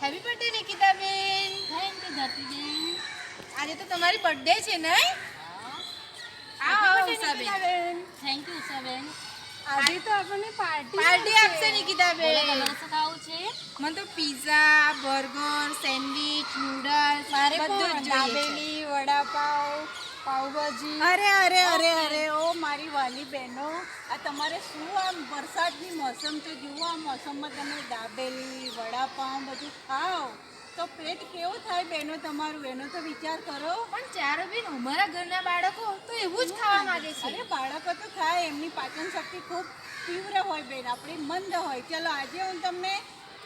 Happy birthday નિકિતાબેન. Thank you ધરતીબેન. આજે તો તમારી બર્થડે છે નહીં? આવો ઉષાબેન. થેન્ક યુ ઉષાબેન. આજે તો આપણને પાર્ટી આપશે નિકિતાબેન. તમારે શું ખાવું છે? મને તો પિઝા, બર્ગર, સેન્ડવિચ, નૂડલ્સ બધું જ જોઈએ છે. વડાપાવ, પાવભાજી. અરે અરે અરે અરે ઓ મારી વાલી બહેનો, આ તમારે શું આમ વરસાદની મોસમ તો જુઓ, આ મોસમમાં તમે દાબેલી વડાપાવ બધું ખાઓ તો પેટ કેવું થાય બહેનો તમારું, એનો તો વિચાર કરો. પણ ચારો બેન અમારા ઘરના બાળકો તો એવું જ ખાવા માંગે છે. અરે બાળકો તો ખાય, એમની પાચન શક્તિ ખૂબ તીવ્ર હોય બેન, આપણી મંદ હોય. ચલો આજે હું તમને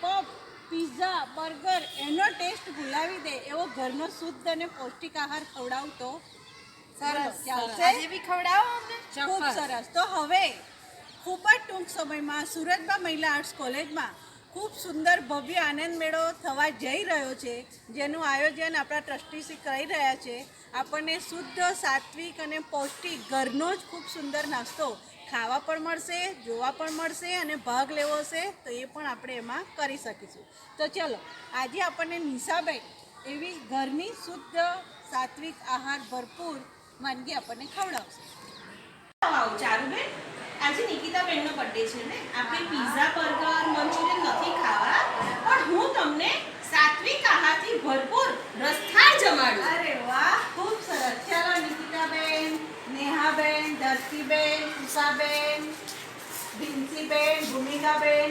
પફ, પિઝા, બર્ગર એનો ટેસ્ટ ભૂલાવી દે એવો ઘરનો શુદ્ધ અને પૌષ્ટિક આહાર ખવડાવું તો સરસ. ચાલશે? આજે બી ખવડાવો અમને. ખૂબ સરસ. તો હવે ખૂબ જ ટૂંક સમયમાં સુરતમાં મહિલા આર્ટ્સ કોલેજમાં ખૂબ સુંદર ભવ્ય આનંદ મેળો થવા જઈ રહ્યો છે, જેનું આયોજન આપણા ટ્રસ્ટીશ્રી કરી રહ્યા છે. આપણને શુદ્ધ, સાત્વિક અને પૌષ્ટિક ઘરનો જ ખૂબ સુંદર નાસ્તો ખાવા પણ મળશે, જોવા પણ મળશે અને ભાગ લેવો હશે તો એ પણ આપણે એમાં કરી શકીશું. તો ચલો આજે આપણને નિશાબેન એવી ઘરની શુદ્ધ, સાત્વિક આહાર ભરપૂર વાનગી આપણને ખવડાવશે. આવો ચારુબેન, આજે નિકિતાબેનનો બર્થડે છે ને, આપણે પિઝા, બર્ગર, મંચુરિયન નથી ખાવા, પણ હું તમને સાત્વિક આહારથી ભરપૂર રસથાળ જમાડું. અરે વાહ, ખૂબ સરસ. ચાલો નિકિતાબેન, નેહાબેન, ધરતીબેન, ઉષાબેન, ભીંસીબેન, ભૂમિકાબેન,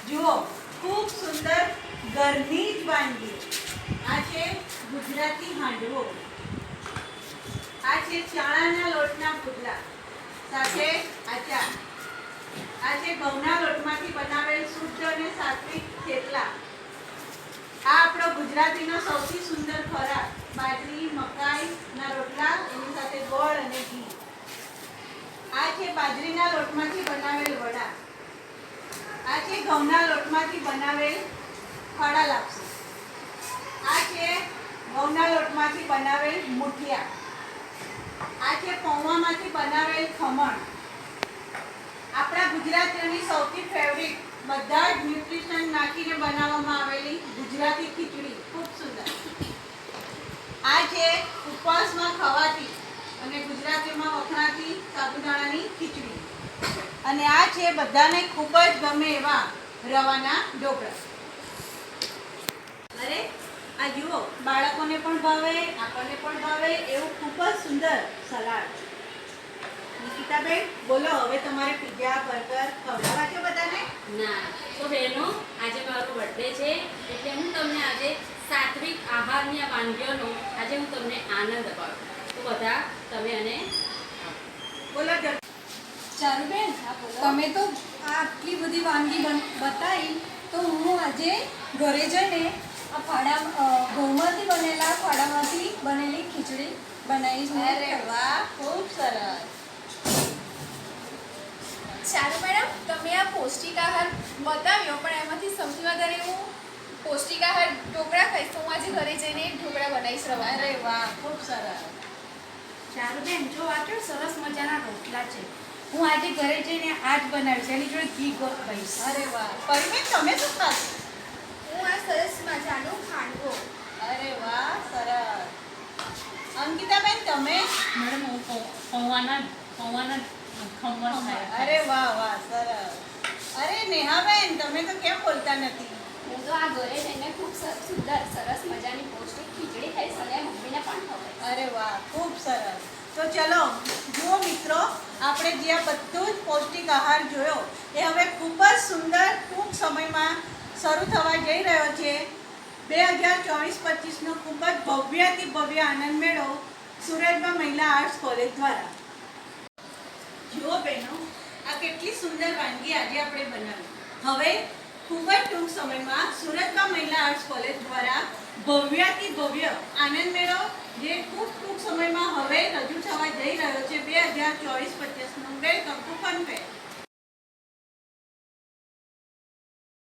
જુઓ ખૂબ સુંદર ઘરની જ વાનગી. આ છે ગુજરાતી હાંડવો, આ છે ચણાના લોટના પુડલા સાથે આચાર, આ છે ઘઉંના લોટમાંથી બનાવેલ શુદ્ધ અને સાત્વિક થેપલા, આ આપણો ગુજરાતીનો સૌથી સુંદર ખોરાક બાજરી, મકાઈના રોટલા એની સાથે ગોળ અને ઘી, આ છે બાજરીના લોટમાંથી બનાવેલ વડા, આ છે ઘઉંના લોટમાંથી બનાવેલ ફાડા લાપસી, આ છે ઘઉંના લોટમાંથી બનાવેલ મુઠિયા, આ છે પૌવામાંથી બનાવેલ ખમણ, આપણા ગુજરાતીઓની સૌથી ફેવરિટ બધા જ ન્યુટ્રિશન નાખીને બનાવવામાં આવેલી ગુજરાતી ખીચડી, ખૂબ સુંદર, આ છે ઉપવાસમાં ખવાતી અને ગુજરાતીમાં વખણાતી સાબુદાણાની ખીચડી, અને આ છે બધાને ખૂબ જ ગમે એવા રવાના ઢોકળા. અરે આ જુઓ, બાળકોને પણ ભાવે, આપણને પણ ભાવે એવું ખૂબ જ સુંદર સલાડ. નિકિતાબેન બોલો, હવે તમારે પિઝા, બર્ગર ખવડાવવા છે બધાને? ના તો બહેનો, આજે મારો બર્થડે છે એટલે હું તમને આજે સાત્વિક આહારની આ વાનગીઓનો આજે હું તમને આનંદ અપાવું. તો બધા તમે અને બોલો ચારુબેન, તમે તો આટલી બધી વાનગી બતાવી, તો હું આજે ઘરે જઈને ઘઉંમાંથી બનેલા ફાડામાંથી બનેલી ખીચડી બનાવીશ. અરે વાહ, ખૂબ સરસ. ચારુ મેડમ, તમે આ પૌષ્ટિક આહાર બતાવ્યો, પણ એમાંથી સૌથી વધારે હું પૌષ્ટિક આહાર ઢોકળા ખાઈશ, તો હું આજે ઘરે જઈને ઢોકળા બનાવીશ રવા. અરે વાહ, ખૂબ સરસ. ચારુબેન, જો આ કેવા સરસ મજાના રોટલા છે, હું આજે ઘરે જઈને આ જ બનાવીશ, એની જોડે ઘી ખાઈશ. અરે વાહ. પરિમેન તમે શું ખાશો? હું આ સરસ મજાનો ખાંડવો. અરે વાહ, સરસ. અંકિતાબેન તમે? મેડમ હું પૌવાના ખમણ ખાય. અરે વાહ વાહ, સરસ. અરે નેહાબેન તમે તો કેમ બોલતા નથી? હું તો આ ઘરે જઈને ખૂબ સુંદર સરસ મજાની પૌષ્ટિક ખીચડી ખાઈશ અને મમ્મીને પણ ખવડાવીશ. અરે વાહ, ખૂબ સરસ. તો ચલો જુઓ મિત્રો, આપણે જે આ બધું જ પૌષ્ટિક આહાર જોયો એ હવે ખૂબ જ સુંદર ટૂંક સમયમાં શરૂ થવા જઈ રહ્યો છે. 2024-25નો ખૂબ જ ભવ્યાતિ ભવ્ય આનંદ મેળો સુરતમાં મહિલા આર્ટ્સ કોલેજ દ્વારા. જુઓ બહેનો, આ કેટલી સુંદર વાનગી આજે આપણે બનાવી. હવે ખૂબ જ ટૂંક સમયમાં સુરતમાં મહિલા આર્ટ્સ કોલેજ દ્વારા ભવ્યાતિ ભવ્ય આનંદ મેળો, જે ખૂબ ટૂંક સમયમાં હવે રજૂ થવા જઈ રહ્યો છે, 2024-25નો વેલકમ ટુ ફન ફેર.